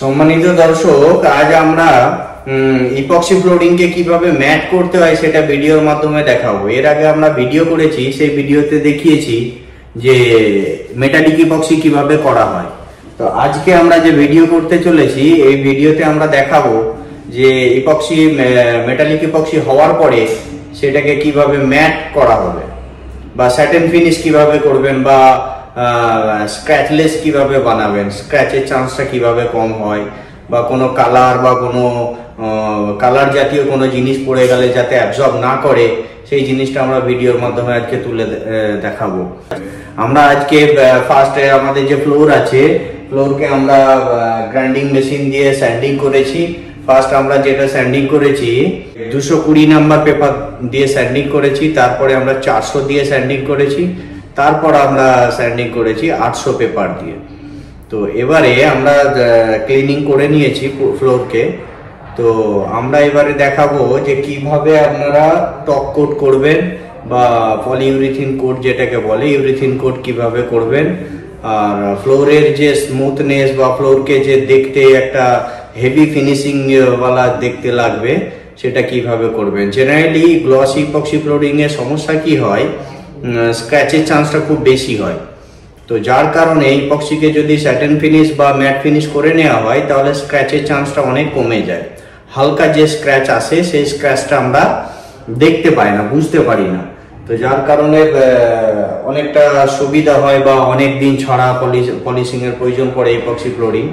সম্মানিত দর্শক, আজ আমরা ইপক্সি ফ্লোরিং কে কিভাবে ম্যাট করতে হয় সেটা ভিডিওর মাধ্যমে দেখাবো। এর আগে আমরা ভিডিও করেছি, সেই ভিডিওতে দেখিয়েছি যে মেটালিক ইপক্সি কিভাবে করা হয়। তো আজকে আমরা যে ভিডিও করতে চলেছি, এই ভিডিওতে আমরা দেখাবো যে ইপক্সি মেটালিক ইপক্সি হওয়ার পরে সেটাকে কিভাবে ম্যাট করা হবে, বা স্যাটেন ফিনিশ কিভাবে করবেন, বা স্ক্র্যাচলেস কিভাবে বানাবেন, স্ক্র্যাচের চান্সটা কিভাবে কম হয়, বা কোনো কালার বা কোনো কালার জাতীয় কোনো জিনিস পড়ে গেলে যাতে অ্যাবজর্ব না করে, সেই জিনিসটা আমরা ভিডিওর মাধ্যমে আজকে তুলে দেখাবো। আমরা আজকে ফার্স্টে আমাদের যে ফ্লোর আছে, ফ্লোরকে আমরা গ্রাইন্ডিং মেশিন দিয়ে স্যান্ডিং করেছি। ফার্স্ট আমরা যেটা স্যান্ডিং করেছি 220 নাম্বার পেপার দিয়ে স্যান্ডিং করেছি, তারপরে আমরা 400 দিয়ে স্যান্ডিং করেছি, তারপর আমরা স্যান্ডিং করেছি 800 পেপার দিয়ে। তো এবারে আমরা ক্লিনিং করে নিয়েছি ফ্লোরকে। তো আমরা এবারে দেখাবো যে কিভাবে আপনারা টপ কোট করবেন, বা পলিইউরিথিন কোট যেটাকে বলে, ইউরিথিন কোট কিভাবে করবেন, আর ফ্লোরের যে স্মুথনেস বা ফ্লোরকে যে দেখতে একটা হেভি ফিনিশিং ওয়ালা দেখতে লাগবে সেটা কিভাবে করবেন। জেনারেলি গ্লসি ইপক্সি ফ্লোরিং এর সমস্যা কি হয়, স্ক্র্যাচের চান্সটা খুব বেশি হয়। তো যার কারণে ইপক্সিকে যদি স্যাটেন ফিনিশ বা ম্যাট ফিনিশ করে নেওয়া হয় তাহলে স্ক্র্যাচের চান্সটা অনেক কমে যায়। হালকা যে স্ক্র্যাচ আসে সেই স্ক্র্যাচটা আমরা দেখতে পাই না, বুঝতে পারি না। তো যার কারণে অনেকটা সুবিধা হয়, বা অনেক দিন ছাড়া পলিশিং এর প্রয়োজন পড়ে ইপক্সি ফ্লোরিং।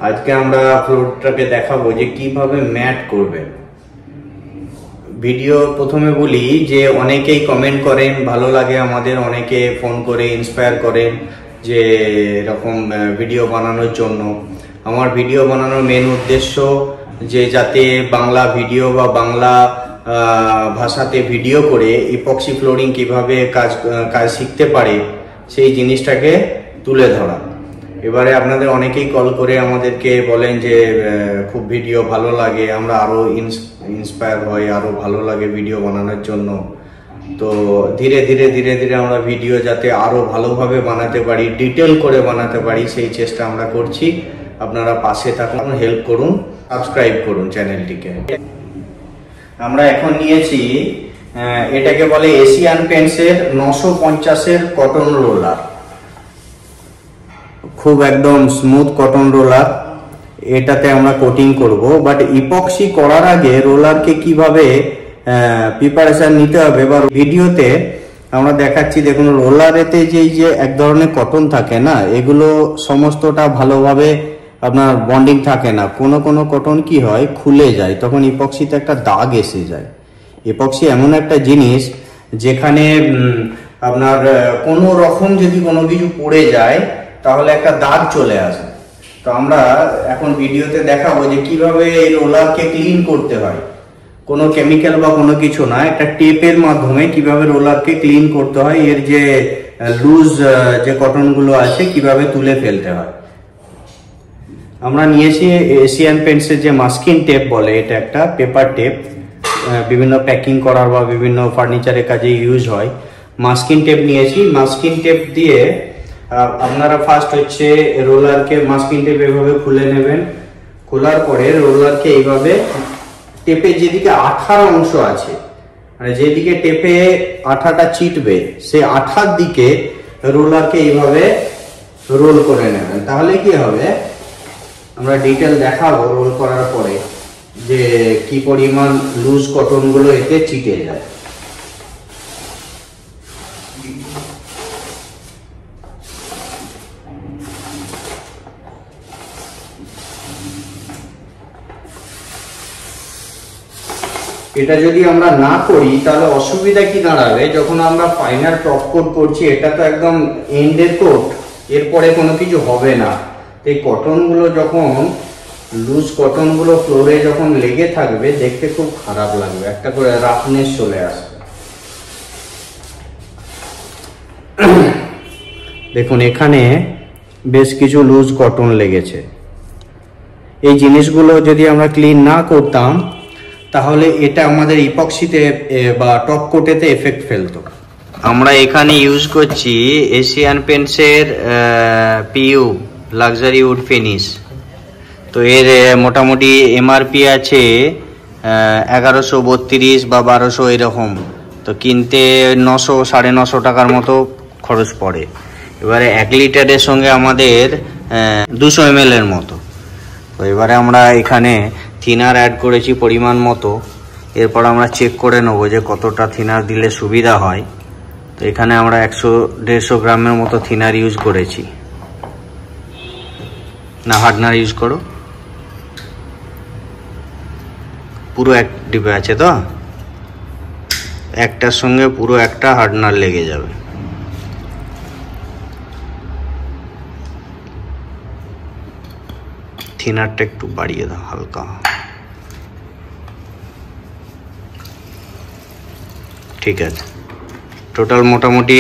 আজকে আমরা ফ্লোরটাকে দেখাবো যে কিভাবে ম্যাট করবেন। ভিডিও প্রথমে বলি যে অনেকেই কমেন্ট করেন, ভালো লাগে আমাদের, অনেকে ফোন করে ইন্সপায়ার করেন যে এরকম ভিডিও বানানোর জন্য। আমার ভিডিও বানানোর মেন উদ্দেশ্য যে যাতে বাংলা ভিডিও বা বাংলা ভাষাতে ভিডিও করে ইপক্সি ফ্লোরিং কিভাবে কাজ শিখতে পারে সেই জিনিসটাকে তুলে ধরা। এবারে আপনাদের অনেকেই কল করে আমাদেরকে বলেন যে খুব ভিডিও ভালো লাগে, আমরা আরো ইন্সপায়ার হই, আরো ভালো লাগে ভিডিও বানানোর জন্য। তো ধীরে ধীরে আমরা ভিডিও যাতে আরো ভালোভাবে বানাতে পারি, ডিটেল করে বানাতে পারি, সেই চেষ্টা আমরা করছি। আপনারা পাশে থাকুন, হেল্প করুন, সাবস্ক্রাইব করুন চ্যানেলটিকে। আমরা এখন নিয়েছি এটাকে বলে এশিয়ান পেন্টসের 950 কটন রোলার। খুব একদম স্মুথ কটন রোলার, এটাতে আমরা কোটিং করব। বাট ইপক্সি করার আগে রোলারকে কিভাবে প্রিপারেশন নিতে হবে বা ভিডিওতে আমরা দেখাচ্ছি। দেখুন, রোলারেতে যে এক ধরনের কটন থাকে না, এগুলো সমস্তটা ভালোভাবে আপনার বন্ডিং থাকে না। কোনো কটন কি হয়, খুলে যায়, তখন ইপক্সিতে একটা দাগ এসে যায়। ইপক্সি এমন একটা জিনিস যেখানে আপনার কোনো রকম যদি কোনো কিছু পড়ে যায় তাহলে একটা দাগ চলে আসে। তো আমরা এখন ভিডিওতে দেখাবো যে কিভাবে এই রোলারকে ক্লিন করতে হয়। কোনো কেমিক্যাল বা কোনো কিছু না, একটা টেপের মাধ্যমে কিভাবে রোলারকে ক্লিন করতে হয়, এর যে লুজ যে কটনগুলো আছে কিভাবে তুলে ফেলতে হয়। আমরা নিয়েছি এশিয়ান পেন্টসের যে মাস্কিং টেপ বলে, এটা একটা পেপার টেপ, বিভিন্ন প্যাকিং করার বা বিভিন্ন ফার্নিচারের কাজে ইউজ হয়। মাস্কিং টেপ নিয়েছি। মাস্কিং টেপ দিয়ে আপনারা ফার্স্ট হচ্ছে রোলারকে মাস্কিং টেপ এভাবে খুলে নেবেন। খোলার পরে রোলারকে এইভাবে টেপে যেদিকে আঠার অংশ আছে, মানে যেদিকে টেপে আঠাটা চিটবে, সেই আঠার দিকে রোলারকে এইভাবে রোল করে নেবেন। তাহলে কি হবে, আমরা ডিটেল দেখাবো রোল করার পরে যে কি পরিমাণ লুজ কটনগুলো এতে চিটে যায়। এটা যদি আমরা না করি তাহলে অসুবিধা কি দাঁড়াবে, যখন আমরা ফাইনাল টপ কোট করছি, এটা তো একদম এন্ডের কোট, এরপরে কোনো কিছু হবে না। এই কটনগুলো যখন লুজ কটনগুলো ফ্লোরে যখন লেগে থাকবে, দেখতে খুব খারাপ লাগবে, একটা করে রাফনেস চলে আসবে। দেখুন, এখানে বেশ কিছু লুজ কটন লেগেছে। এই জিনিসগুলো যদি আমরা ক্লিন না করতাম তাহলে এটা আমাদের ইপক্সিতে বা টপ কোটেতে এফেক্ট ফেলতো। আমরা এখানে ইউজ করছি এশিয়ান পেন্টসের পিইউ লাক্সারি উড ফিনিশ। তো এর মোটামুটি এমআরপি আছে 1132 বা 1200 এরকম। তো কিনতে 900 950 টাকার মতো খরচ পড়ে। এবারে 1 লিটারের সঙ্গে আমাদের 200 ml এর মতো। তো এবারে আমরা এখানে থিনার অ্যাড করেছি পরিমাণ মতো। এরপর আমরা চেক করে নেবো যে কতটা থিনার দিলে সুবিধা হয়। তো এখানে আমরা 100-150 গ্রামের মতো থিনার ইউজ করেছি। না হার্ডনার ইউজ করো, পুরো এক ডিবে আছে তো, একটার সঙ্গে পুরো একটা হার্ডনার লেগে যাবে। থিনারটা একটু বাড়িয়ে দাও হালকা। ঠিক আছে, টোটাল মোটামুটি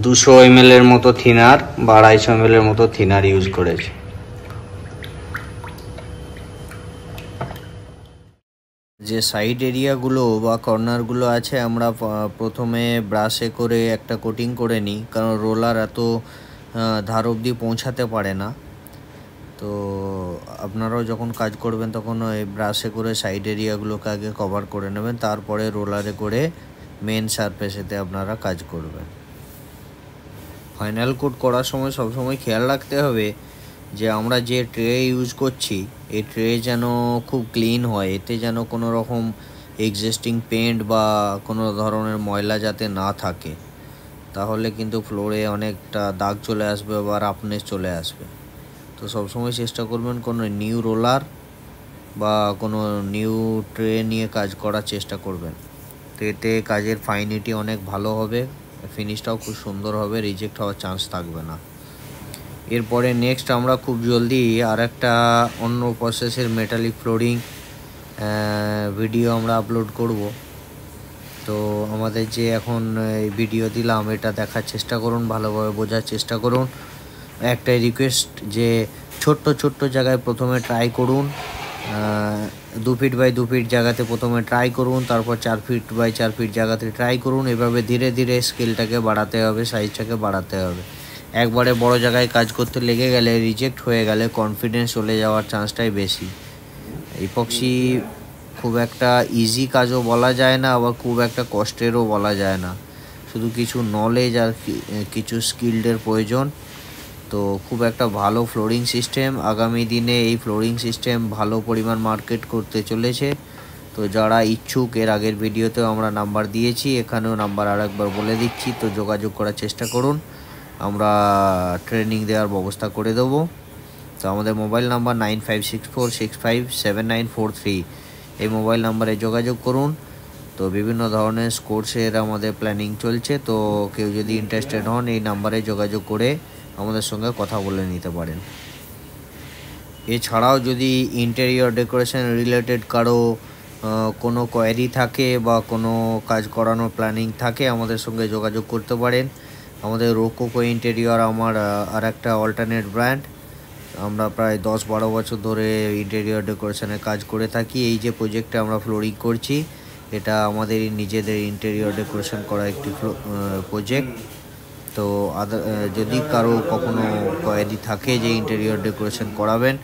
200 ml এর মতো থিনার বা 250 ml এর মতো থিনার ইউজ করেছি। যে সাইড এরিয়াগুলো বা কর্নারগুলো আছে আমরা প্রথমে ব্রাশে করে একটা কোটিং করে নিই, কারণ রোলার এত ধার অবধি পৌঁছাতে পারে না। তো আপনারাও যখন কাজ করবেন তখন ওই ব্রাশে করে সাইড এরিয়াগুলোকে আগে কভার করে নেবেন, তারপরে রোলারে করে মেন সারফেসেতে আপনারা কাজ করবেন। ফাইনাল কোট করার সময় সবসময় খেয়াল রাখতে হবে যে আমরা যে ট্রে ইউজ করছি এই ট্রে যেন খুব ক্লিন হয়, এতে যেন কোনো রকম এক্সিস্টিং পেন্ট বা কোনো ধরনের ময়লা যাতে না থাকে, তাহলে কিন্তু ফ্লোরে অনেকটা দাগ চলে আসবে বা রাফনেস চলে আসবে। তো সবসময় চেষ্টা করবেন কোনো নিউ রোলার বা কোনো নিউ ট্রে নিয়ে কাজ করার চেষ্টা করবেন। তো এতে কাজের ফাইনিটি অনেক ভালো হবে, ফিনিশটাও খুব সুন্দর হবে, রিজেক্ট হওয়ার চান্স থাকবে না। এরপরে নেক্সট আমরা খুব জলদি আর একটা অন্য প্রসেসের মেটালিক ফ্লোরিং ভিডিও আমরা আপলোড করব। তো আমাদের যে এখন এই ভিডিও দিলাম এটা দেখার চেষ্টা করুন, ভালোভাবে বোঝার চেষ্টা করুন। একটাই রিকোয়েস্ট যে ছোট্ট ছোট্ট জায়গায় প্রথমে ট্রাই করুন, 2 ফিট বাই 2 ফিট জায়গাতে প্রথমে ট্রাই করুন, তারপর 4 ফিট বাই 4 ফিট জায়গাতে ট্রাই করুন। এভাবে ধীরে ধীরে স্কেলটাকে বাড়াতে হবে, সাইজটাকে বাড়াতে হবে। একবারে বড় জায়গায় কাজ করতে লেগে গেলে, রিজেক্ট হয়ে গেলে কনফিডেন্স চলে যাওয়ার চান্সটাই বেশি। ইপক্সি খুব একটা ইজি কাজও বলা যায় না, আবার খুব একটা কষ্টেরও বলা যায় না, শুধু কিছু নলেজ আর কিছু স্কিল্ডের প্রয়োজন। তো খুব একটা ভালো ফ্লোরিং সিস্টেম, আগামী দিনে এই ফ্লোরিং সিস্টেম ভালো পরিমাণ মার্কেট করতে চলেছে। তো যারা ইচ্ছুক, এর আগের ভিডিওতেও আমরা নাম্বার দিয়েছি, এখানেও নাম্বার আর একবার বলে দিচ্ছি, তো যোগাযোগ করার চেষ্টা করুন, আমরা ট্রেনিং দেওয়ার ব্যবস্থা করে দেবো। তো আমাদের মোবাইল নাম্বার 9564657943, এই মোবাইল নাম্বারে যোগাযোগ করুন। তো বিভিন্ন ধরনের কোর্সের আমাদের প্ল্যানিং চলছে, তো কেউ যদি ইন্টারেস্টেড হন এই নাম্বারে যোগাযোগ করে আমাদের সঙ্গে কথা বলে নিতে পারেন। এছাড়াও যদি ইন্টেরিয়র ডেকোরেশন রিলেটেড কারো কোনো কোয়ারি থাকে বা কোনো কাজ করানোর প্ল্যানিং থাকে, আমাদের সঙ্গে যোগাযোগ করতে পারেন। আমাদের রোকোকো ইন্টেরিয়র আমার আর একটা অল্টারনেট ব্র্যান্ড। আমরা প্রায় 10-12 বছর ধরে ইন্টেরিয়র ডেকোরেশনের কাজ করে থাকি। এই যে প্রজেক্টে আমরা ফ্লোরিং করছি, এটা আমাদের নিজেদের ইন্টেরিয়র ডেকোরেশন করা একটি প্রজেক্ট। তো যদি কারো কখনো কোয়ারি থাকে যে ইন্টেরিয়র ডেকোরেশন করাবেন,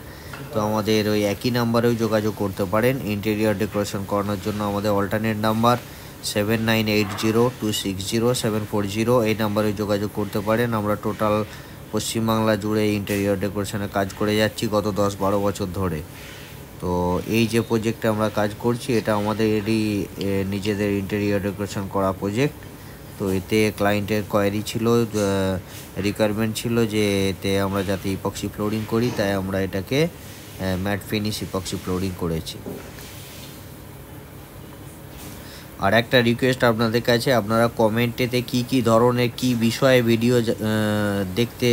তো আমাদের ওই একই নাম্বারেও যোগাযোগ করতে পারেন। ইন্টেরিয়র ডেকোরেশন করানোর জন্য আমাদের অল্টারনেট নাম্বার 7980260740, এই নাম্বারে যোগাযোগ করতে পারেন। আমরা টোটাল পশ্চিমবাংলা জুড়ে ইন্টেরিয়র ডেকোরেশনের কাজ করে যাচ্ছি গত 10-12 বছর ধরে। তো এই যে প্রজেক্টে আমরা কাজ করছি এটা আমাদেরই নিজেদের ইন্টেরিয়র ডেকোরেশন করা প্রজেক্ট। তো এতে ক্লায়েন্টের কোয়ারি ছিল, রিকোয়ারমেন্ট ছিল যে এতে আমরা যাতে ইপক্সি ফ্লোরিং করি, তাই আমরা এটাকে ম্যাট ফিনিশ ইপক্সি ফ্লোরিং করেছি। আর একটা রিকোয়েস্ট আপনাদের কাছে, আপনারা কমেন্টেতে কি ধরনের কি বিষয়ে ভিডিও দেখতে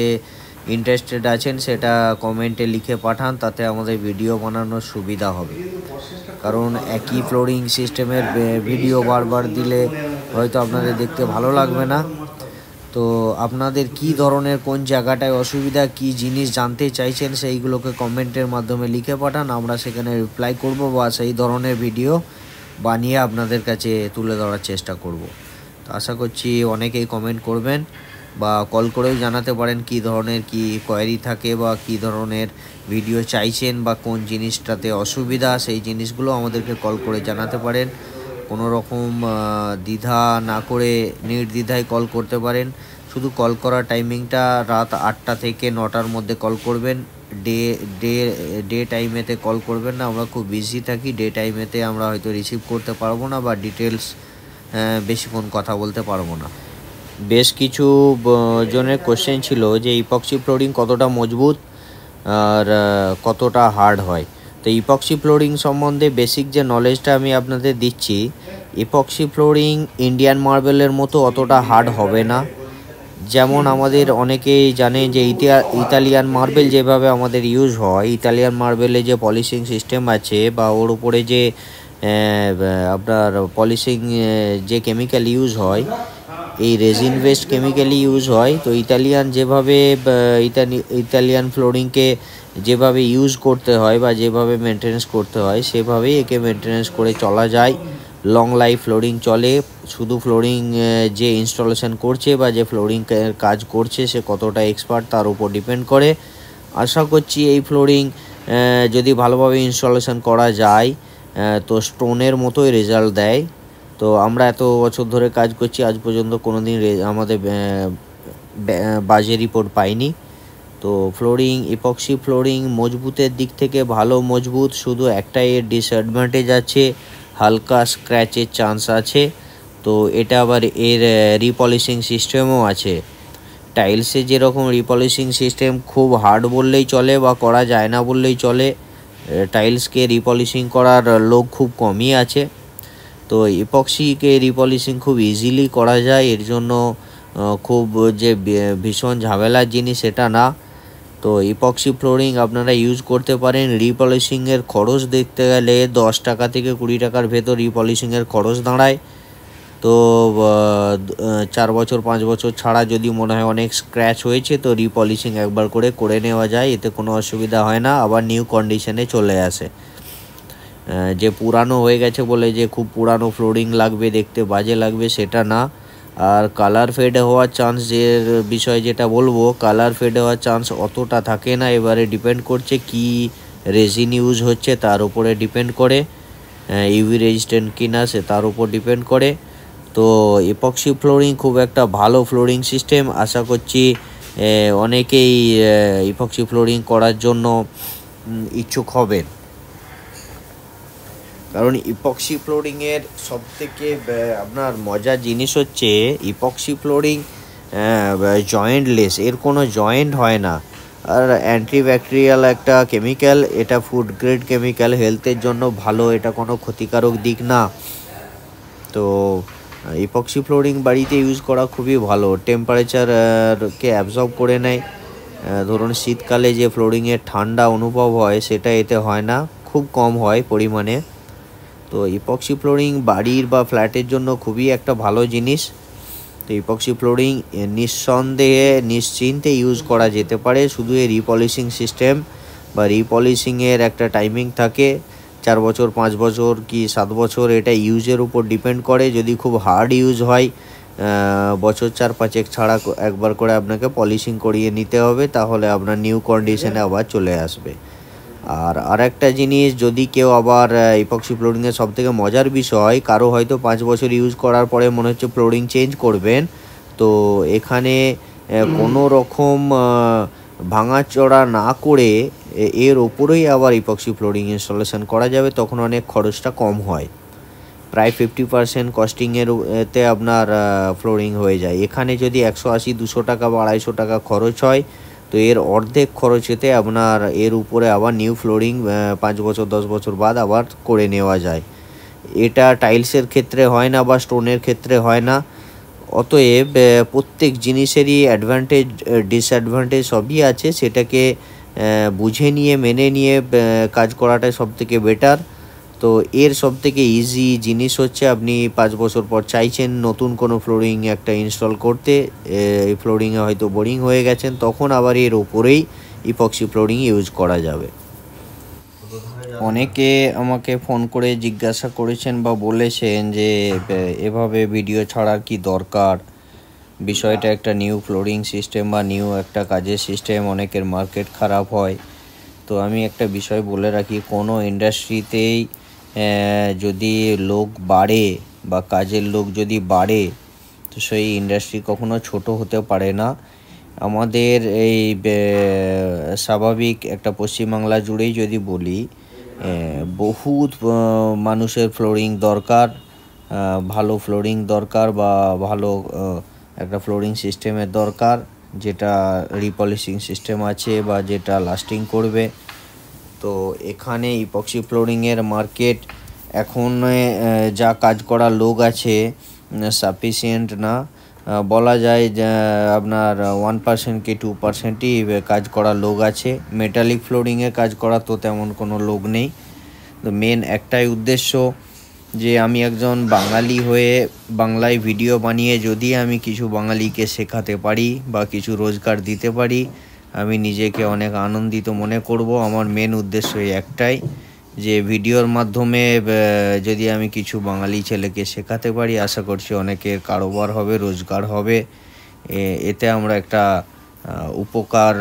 ইন্টারেস্টেড আছেন সেটা কমেন্টে লিখে পাঠান, তাতে আমাদের ভিডিও বানানোর সুবিধা হবে। কারণ একই ফ্লোরিং সিস্টেমের ভিডিও বারবার দিলে হয়তো আপনাদের দেখতে ভালো লাগবে না। তো আপনাদের কি ধরনের কোন জায়গাটায় অসুবিধা, কি জিনিস জানতে চাইছেন সেইগুলোকে কমেন্টের মাধ্যমে লিখে পাঠান, আমরা সেখানে রিপ্লাই করব বা সেই ধরনের ভিডিও বানিয়ে আপনাদের কাছে তুলে ধরার চেষ্টা করব। তো আশা করছি অনেকেই কমেন্ট করবেন। বা কল করেও জানাতে পারেন কী ধরনের কি কোয়ারি থাকে বা কী ধরনের ভিডিও চাইছেন বা কোন জিনিসটাতে অসুবিধা, সেই জিনিসগুলো আমাদেরকে কল করে জানাতে পারেন। কোনো রকম দ্বিধা না করে নির্দ্বিধায় কল করতে পারেন। শুধু কল করার টাইমিংটা রাত 8টা থেকে 9টার মধ্যে কল করবেন। ডে ডে ডে টাইমেতে কল করবেন না, আমরা খুব বিজি থাকি। ডে টাইমেতে আমরা হয়তো রিসিভ করতে পারবো না বা ডিটেলস বেশিক্ষণ কথা বলতে পারবো না। বেশ কিছু জনের কোশ্চেন ছিল যে ইপক্সি ফ্লোরিং কতটা মজবুত আর কতটা হার্ড হয়। তো ইপক্সি ফ্লোরিং সম্বন্ধে বেসিক যে নলেজটা আমি আপনাদের দিচ্ছি, ইপক্সি ফ্লোরিং ইন্ডিয়ান মার্বেলের মতো অতটা হার্ড হবে না। যেমন আমাদের অনেকেই জানে যে ইতালিয়ান মার্বেল যেভাবে আমাদের ইউজ হয়, ইতালিয়ান মার্বেলে যে পলিশিং সিস্টেম আছে বা ওর উপরে যে আপনার পলিশিং যে কেমিক্যাল ইউজ হয়, এই রেজিন বেসড কেমিক্যালই ইউজ হয়। তো ইতালিয়ান ফ্লোরিংকে যেভাবে ইউজ করতে হয় বা যেভাবে মেনটেনেন্স করতে হয় সেভাবেই একে মেনটেনেন্স করে চলা যায়। লং লাইফ ফ্লোরিং চলে। শুধু ফ্লোরিং যে ইনস্টলেশন করছে বা যে ফ্লোরিং কাজ করছে সে কতটা এক্সপার্ট তার উপর ডিপেন্ড করে। আশা করছি এই ফ্লোরিং যদি ভালোভাবে ইনস্টলেশন করা যায় তো স্টোনের মতোই রেজাল্ট দেয়। তো আমরা এত বছর ধরে কাজ করছি, আজ পর্যন্ত কোনো দিন আমাদের বাজে রিপোর্ট পাইনি। তো ইপক্সি ফ্লোরিং মজবুতের দিক থেকে ভালো মজবুত, শুধু একটাই এর ডিসঅ্যাডভান্টেজ আছে, হালকা স্ক্র্যাচের চান্স আছে। তো এটা আবার এর রিপলিশিং সিস্টেমও আছে। টাইলসে যেরকম রিপলিশিং সিস্টেম খুব হার্ড বললেই চলে বা করা যায় না বললেই চলে, টাইলসকে রিপলিশিং করার লোক খুব কমই আছে। তো ইপক্সিকে রিপলিশিং খুব ইজিলি করা যায়, এর জন্য খুব যে ভীষণ ঝামেলার জিনিস সেটা না। তো ইপক্সি ফ্লোরিং আপনারা ইউজ করতে পারেন। রিপলিশিংয়ের খরচ দেখতে গেলে 10 টাকা থেকে 20 টাকার ভেতর রিপলিশিংয়ের খরচ দাঁড়ায়। তো 4 বছর 5 বছর ছাড়া যদি মনে হয় অনেক স্ক্র্যাচ হয়েছে তো রিপলিশিং একবার করে নেওয়া যায়, এতে কোনো অসুবিধা হয় না, আবার নিউ কন্ডিশনে চলে আসে। যে পুরানো হয়ে গেছে বলে যে খুব পুরানো ফ্লোরিং লাগবে, দেখতে বাজে লাগবে সেটা না। আর কালার ফেড হওয়ার চান্স বিষয় যেটা বলবো, কালার ফেড হওয়ার চান্স অতটা থাকে না। এবারে ডিপেন্ড করছে কি রেজিন ইউজ হচ্ছে তার উপরে ডিপেন্ড করে, ইউভি রেজিস্ট্যান্ট কিনা সে তার উপর ডিপেন্ড করে। তো ইপক্সি ফ্লোরিং খুব একটা ভালো ফ্লোরিং সিস্টেম। আশা করছি অনেকেই ইপক্সি ফ্লোরিং করার জন্য ইচ্ছুক হবেন। কারণ ইপক্সি ফ্লোরিংয়ের সবথেকে আপনার মজার জিনিস হচ্ছে ইপক্সি ফ্লোরিং জয়েন্টলেস, এর কোনো জয়েন্ট হয় না। আর অ্যান্টিব্যাকটেরিয়াল একটা কেমিক্যাল, এটা ফুড গ্রেড কেমিক্যাল, হেলথের জন্য ভালো, এটা কোনো ক্ষতিকারক দিক না। তো ইপক্সি ফ্লোরিং বাড়িতে ইউজ করা খুবই ভালো, টেম্পারেচারকে অ্যাবজর্ব করে নেয়। ধরুন শীতকালে যে ফ্লোরিংয়ের ঠান্ডা অনুভব হয় সেটা এতে হয় না, খুব কম হয় পরিমাণে। তো ইপক্সি ফ্লোরিং বাড়ির বা ফ্ল্যাটের জন্য খুবই একটা ভালো জিনিস। তো ইপক্সি ফ্লোরিং নিঃসন্দেহে নিশ্চিন্তে ইউজ করা যেতে পারে। শুধু এই রিপলিশিং সিস্টেম বা রিপলিশিংয়ের একটা টাইমিং থাকে, 4 বছর 5 বছর কি 7 বছর, এটা ইউজের উপর ডিপেন্ড করে। যদি খুব হার্ড ইউজ হয় বছর 4-5 ছাড়া একবার করে আপনাকে পলিশিং করিয়ে নিতে হবে, তাহলে আপনার নিউ কন্ডিশনে আবার চলে আসবে। আর একটা জিনিস, যদি কেউ আবার ইপক্সি ফ্লোরিংয়ের সবথেকে মজার বিষয়, কারো হয়তো 5 বছর ইউজ করার পরে মনে হচ্ছে ফ্লোরিং চেঞ্জ করবেন, তো এখানে কোনো রকম ভাঙাচোরা না করে এর ওপরেই আবার ইপক্সি ফ্লোরিং ইনস্টলেশন করা যাবে, তখন অনেক খরচটা কম হয়। প্রায় 50% কস্টিংয়ের এতে আপনার ফ্লোরিং হয়ে যায়। এখানে যদি 180-200 টাকা বা 250 টাকা খরচ হয়, তো এর অর্ধেক খরচেতে আপনার এর উপরে আবার নিউ ফ্লোরিং 5 বছর 10 বছর বাদ আবার করে নেওয়া যায়। এটা টাইলসের ক্ষেত্রে হয় না বা স্টোনের ক্ষেত্রে হয় না। অতএব প্রত্যেক জিনিসেরই অ্যাডভান্টেজ ডিসঅ্যাডভান্টেজ সবই আছে, সেটাকে বুঝে নিয়ে মেনে নিয়ে কাজ করাটাই সবথেকে বেটার। তো এর সবথেকে ইজি জিনিস হচ্ছে, আপনি 5 বছর পর চাইছেন নতুন কোনো ফ্লোরিং একটা ইনস্টল করতে, এই ফ্লোরিংয়ে হয়তো বোরিং হয়ে গেছেন, তখন আবার এর ওপরেই ইপক্সি ফ্লোরিং ইউজ করা যাবে। অনেকে আমাকে ফোন করে জিজ্ঞাসা করেছেন বা বলেছেন যে এভাবে ভিডিও ছাড়ার কি দরকার, বিষয়টা একটা নিউ ফ্লোরিং সিস্টেম বা নিউ একটা কাজের সিস্টেম, অনেকের মার্কেট খারাপ হয়। তো আমি একটা বিষয় বলে রাখি, কোনো ইন্ডাস্ট্রিতেই যদি লোক বাড়ে বা কাজের লোক যদি বাড়ে, তো সেই ইন্ডাস্ট্রি কখনো ছোট হতে পারে না। আমাদের এই স্বাভাবিক একটা পশ্চিমবাংলা জুড়েই যদি বলি, বহুত মানুষের ফ্লোরিং দরকার, ভালো ফ্লোরিং দরকার বা ভালো একটা ফ্লোরিং সিস্টেমের দরকার, যেটা রিপলিশিং সিস্টেম আছে বা যেটা লাস্টিং করবে। তো এখানে ইপক্সি ফ্লোরিংয়ের মার্কেট এখন যা কাজ করার লোক আছে সাফিসিয়েন্ট না, বলা যায় যে আপনার 1% কি 2%ই কাজ করার লোক আছে। মেটালিক ফ্লোরিংয়ে কাজ করা তো তেমন কোনো লোক নেই। তো মেন একটাই উদ্দেশ্য যে আমি একজন বাঙালি হয়ে বাংলায় ভিডিও বানিয়ে যদি আমি কিছু বাঙালিকে শেখাতে পারি বা কিছু রোজগার দিতে পারি, আমি নিজেকে অনেক আনন্দিত মনে করব। আমার মেন উদ্দেশ্য একটাই যে ভিডিওর মাধ্যমে যদি আমি কিছু বাঙালি ছেলেকে শেখাতে পারি, আশা করছি অনেকের কারোবার হবে, রোজগার হবে। এতে আমরা একটা উপকার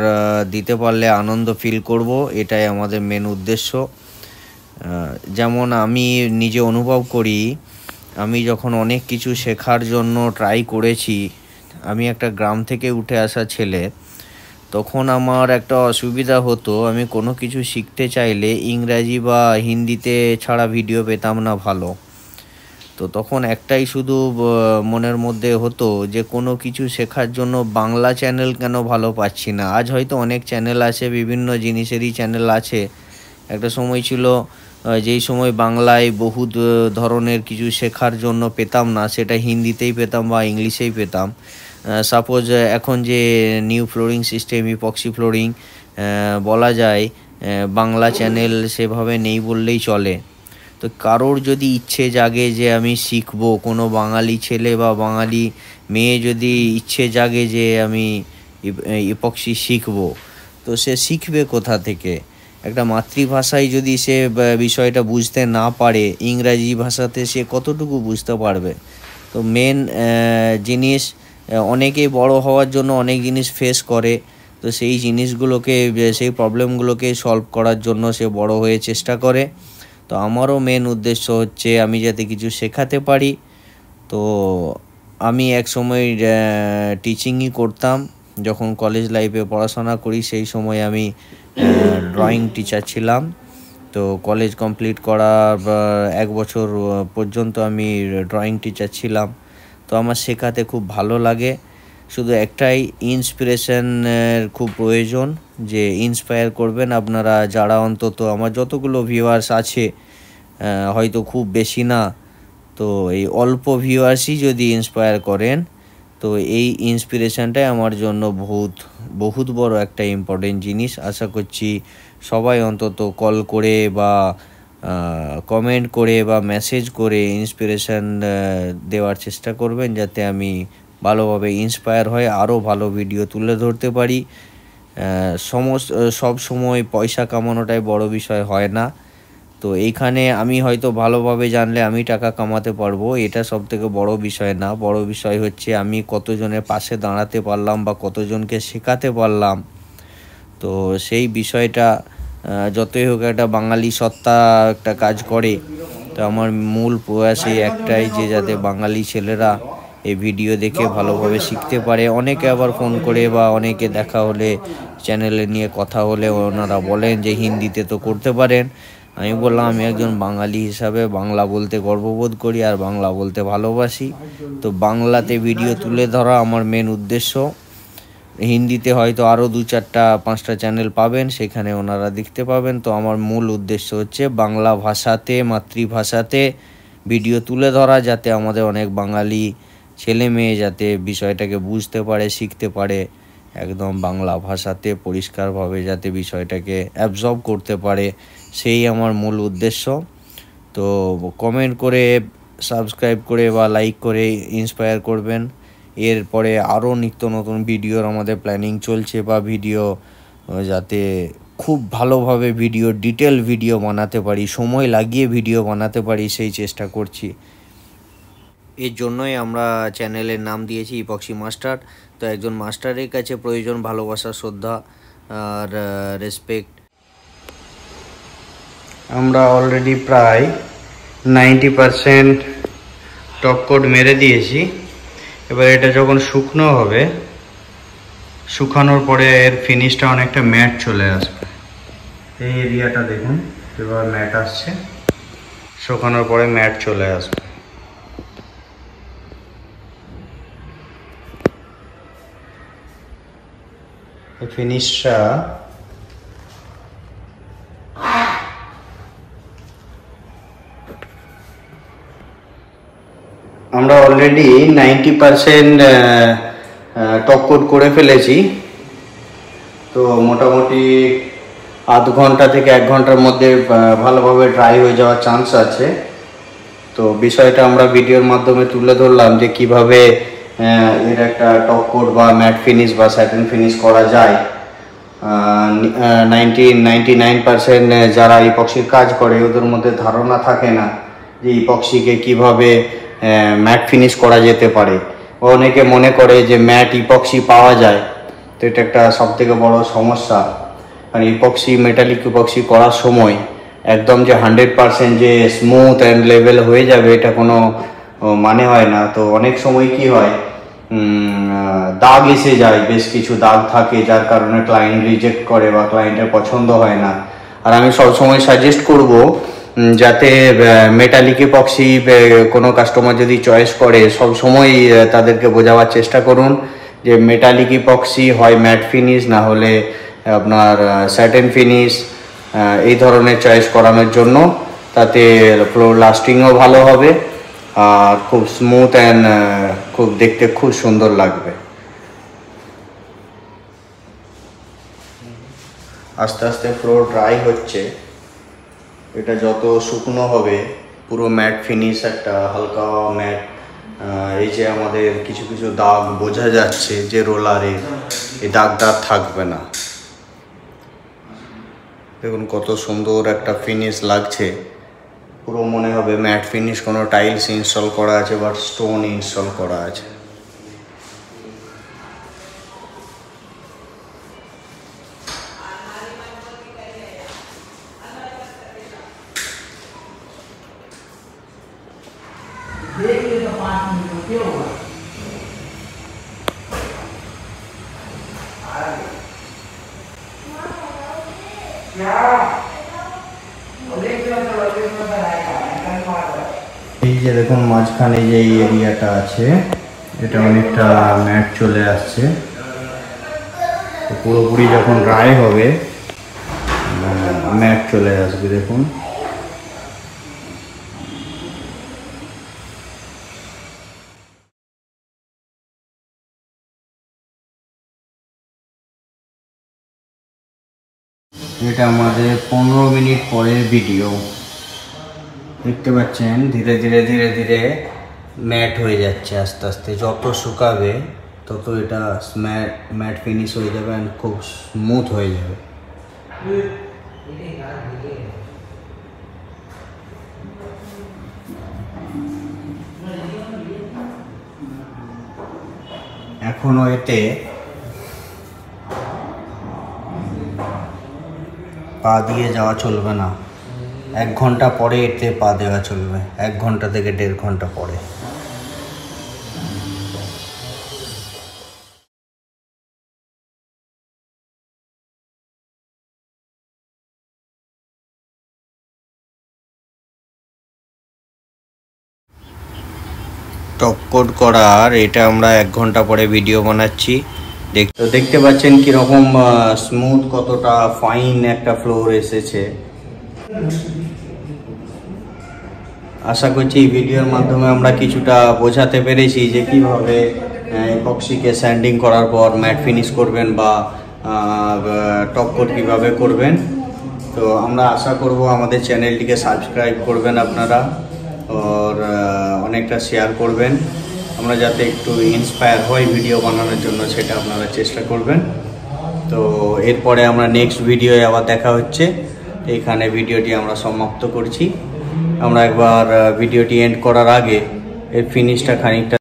দিতে পারলে আনন্দ ফিল করব, এটাই আমাদের মেন উদ্দেশ্য। যেমন আমি নিজে অনুভব করি, আমি যখন অনেক কিছু শেখার জন্য ট্রাই করেছি, আমি একটা গ্রাম থেকে উঠে আসা ছেলে, তখন আমার একটা অসুবিধা হতো, আমি কোনো কিছু শিখতে চাইলে ইংরাজি বা হিন্দিতে ছাড়া ভিডিও পেতাম না ভালো। তো তখন একটাই শুধু মনের মধ্যে হতো যে কোনো কিছু শেখার জন্য বাংলা চ্যানেল কেন ভালো পাচ্ছি না। আজ হয়তো অনেক চ্যানেল আছে, বিভিন্ন জিনিসেরই চ্যানেল আছে। একটা সময় ছিল যেই সময় বাংলায় বহুত ধরনের কিছু শেখার জন্য পেতাম না, সেটা হিন্দিতেই পেতাম বা ইংলিশেই পেতাম। সাপোজ এখন যে new flooring system epoxy flooring, বলা যায় বাংলা চ্যানেল সেভাবে নেই বললেই চলে। তো কারোর যদি ইচ্ছে জাগে যে আমি শিখবো, কোনো বাঙালি ছেলে বা বাঙালি মেয়ে যদি ইচ্ছে জাগে যে আমি ইপক্সি শিখবো, তো সে শিখবে কোথা থেকে? একটা মাতৃভাষায় যদি সে বিষয়টা বুঝতে না পারে, ইংরাজি ভাষাতে সে কতটুকু বুঝতে পারবে? তো মেন জিনিস, অনেকেই বড় হওয়ার জন্য অনেক জিনিস ফেস করে, তো সেই জিনিসগুলোকে, সেই প্রবলেমগুলোকে সলভ করার জন্য সে বড় হয়ে চেষ্টা করে। তো আমারও মেন উদ্দেশ্য হচ্ছে আমি যাতে কিছু শেখাতে পারি। তো আমি এক সময় টিচিংই করতাম, যখন কলেজ লাইফে পড়াশোনা করি সেই সময় আমি ড্রয়িং টিচার ছিলাম। তো কলেজ কমপ্লিট করার 1 বছর পর্যন্ত আমি ড্রয়িং টিচার ছিলাম। তো আমার শেখাতে খুব ভালো লাগে। শুধু একটাই ইন্সপিরেশনের খুব প্রয়োজন, যে ইন্সপায়ার করবেন আপনারা যারা, অন্তত আমার যতগুলো ভিউয়ার্স আছে, হয়তো খুব বেশি না, তো এই অল্প ভিউয়ার্সই যদি ইন্সপায়ার করেন, তো এই ইন্সপিরেশনটাই আমার জন্য বহুত বড় একটা ইম্পর্টেন্ট জিনিস। আশা করছি সবাই অন্তত কল করে বা কমেন্ট করে বা মেসেজ করে ইন্সপিরেশন দেওয়ার চেষ্টা করবেন, যাতে আমি ভালোভাবে ইন্সপায়ার হয়ে আরও ভালো ভিডিও তুলে ধরতে পারি। সব সময় পয়সা কামানোটাই বড় বিষয় হয় না। তো এইখানে আমি হয়তো ভালোভাবে জানলে আমি টাকা কামাতে পারবো, এটা সবথেকে বড় বিষয় না। বড় বিষয় হচ্ছে আমি কতজনের পাশে দাঁড়াতে পারলাম বা কতজনকে শেখাতে পারলাম। তো সেই বিষয়টা, যতই হোক একটা বাঙালি সত্তা একটা কাজ করে। তো আমার মূল প্রয়াসই একটাই, যে যাতে বাঙালি ছেলেরা এই ভিডিও দেখে ভালোভাবে শিখতে পারে। অনেকে আবার ফোন করে বা অনেকে দেখা হলে, চ্যানেলে নিয়ে কথা হলে ওনারা বলেন যে হিন্দিতে তো করতে পারেন। আমি বললাম আমি একজন বাঙালি হিসাবে বাংলা বলতে গর্ববোধ করি আর বাংলা বলতে ভালোবাসি। তো বাংলাতে ভিডিও তুলে ধরা আমার মেন উদ্দেশ্য। হিন্দিতে হয়তো আরও 2-4-5টা চ্যানেল পাবেন, সেখানে ওনারা দেখতে পাবেন। তো আমার মূল উদ্দেশ্য হচ্ছে বাংলা ভাষাতে, মাতৃভাষাতে ভিডিও তুলে ধরা, যাতে আমাদের অনেক বাঙালি ছেলে মেয়ে যাতে বিষয়টাকে বুঝতে পারে, শিখতে পারে, একদম বাংলা ভাষাতে পরিষ্কারভাবে যাতে বিষয়টাকে অ্যাবজর্ব করতে পারে, সেই আমার মূল উদ্দেশ্য। তো কমেন্ট করে, সাবস্ক্রাইব করে বা লাইক করে ইন্সপায়ার করবেন। এরপরে আরও নিত্য নতুন ভিডিওর আমাদের প্ল্যানিং চলছে, বা ভিডিও যাতে খুব ভালোভাবে ডিটেল ভিডিও বানাতে পারি, সময় লাগিয়ে ভিডিও বানাতে পারি, সেই চেষ্টা করছি। এর জন্যই আমরা চ্যানেলের নাম দিয়েছি ইপক্সি মাস্টার। তো একজন মাস্টারের কাছে প্রয়োজন ভালোবাসা, শ্রদ্ধা আর রেসপেক্ট। আমরা অলরেডি প্রায় 90% টপ কোট মেরে দিয়েছি। এবার এটা যখন শুকনো হবে, শুকানোর পরে এর ফিনিশটা অনেকটা ম্যাট চলে আসবে। এই এরিয়াটা দেখুন এবার ম্যাট আসছে, শুকানোর পরে ম্যাট চলে আসবে। এই ফিনিশটা আমরা অলরেডি 90% টপ কোট করে ফেলেছি। তো মোটামুটি আধ ঘন্টা থেকে 1 ঘন্টার মধ্যে ভালোভাবে ড্রাই হয়ে যাওয়ার চান্স আছে। তো বিষয়টা আমরা ভিডিওর মাধ্যমে তুলে ধরলাম যে কিভাবে এর একটা টপ কোট বা ম্যাট ফিনিশ বা স্যাটিন ফিনিশ করা যায়। 99% যারা ইপক্সির কাজ করে ওদের মধ্যে ধারণা থাকে না যে ইপক্সিকে কিভাবে ম্যাট ফিনিশ করা যেতে পারে। অনেকে মনে করে যে ম্যাট ইপক্সি পাওয়া যায়, তো এটা একটা সবথেকে বড় সমস্যা। কারণ ইপক্সি, মেটালিক ইপক্সি করার সময় একদম যে 100% যে স্মুথ অ্যান্ড লেভেল হয়ে যাবে এটা কোনো মানে হয় না। তো অনেক সময় কি হয়, দাগ এসে যায়, বেশ কিছু দাগ থাকে যার কারণে ক্লায়েন্ট রিজেক্ট করে বা ক্লায়েন্টের পছন্দ হয় না। আর আমি সবসময় সাজেস্ট করব যাতে মেটালিক ইপক্সি কোনো কাস্টমার যদি চয়েস করে সবসময় তাদেরকে বোঝাবার চেষ্টা করুন যে মেটালিক ইপক্সি হয় ম্যাট ফিনিশ, না হলে আপনার স্যাটিন ফিনিশ, এই ধরনের চয়েস করানোর জন্য। তাতে ফ্লোর লাস্টিংও ভালো হবে আর খুব স্মুথ অ্যান্ড খুব দেখতে খুব সুন্দর লাগবে। আস্তে আস্তে ফ্লোর ড্রাই হচ্ছে। এটা যত শুকনো হবে পুরো ম্যাট ফিনিশ, একটা হালকা ম্যাট। এই যে আমাদের কিছু কিছু দাগ বোঝা যাচ্ছে যে রোলারে, এই দাগটা থাকবে না। দেখুন কত সুন্দর একটা ফিনিশ লাগছে, পুরো মনে হবে ম্যাট ফিনিশ, কোনো টাইলস ইনস্টল করা আছে বা স্টোন ইনস্টল করা আছে। এই যে দেখুন মাঝখানে যে এই এরিয়াটা আছে এটা অনেকটা ম্যাট চলে আসছে। তো পুরোপুরি যখন ড্রাই হবে ম্যাট চলে আসবে। দেখুন এটা আমাদের 15 মিনিট পরের ভিডিও। দেখতে পাচ্ছেন ধীরে ধীরে ধীরে ধীরে ম্যাট হয়ে যাচ্ছে আস্তে আস্তে। যত শুকাবে তত এটা ম্যাট ফিনিশ হয়ে যাবে আর খুব স্মুথ হয়ে যাবে। এখনো এতে পা দিয়ে যাওয়া চলবে না, 1 ঘন্টা পরে এতে পা দেওয়া চলবে, 1 ঘন্টা থেকে 1.5 ঘন্টা পরে। টপ কোট করার এটা আমরা 1 ঘন্টা পরে ভিডিও বানাচ্ছি। দেখতে পাচ্ছেন কিরকম স্মুথ, কতটা ফাইন একটা ফ্লোর এসেছে। আশা করছি এই ভিডিওর মাধ্যমে আমরা কিছুটা বোঝাতে পেরেছি যে কিভাবে ইপক্সিকে স্যান্ডিং করার পর ম্যাট ফিনিশ করবেন বা টপ কোট কীভাবে করবেন। তো আমরা আশা করব আমাদের চ্যানেলটিকে সাবস্ক্রাইব করবেন আপনারা, আর অনেকটা শেয়ার করবেন। আমরা যাতে একটু ইন্সপায়ার হই ভিডিও বানানোর জন্য, সেটা আপনারা চেষ্টা করবেন। তো এরপরে আমরা নেক্সট ভিডিওয়ে আবার দেখা হচ্ছে। এখানে ভিডিওটি আমরা সমাপ্ত করছি। আমরা একবার ভিডিওটি এন্ড করার আগে এর ফিনিশটা খানিকটা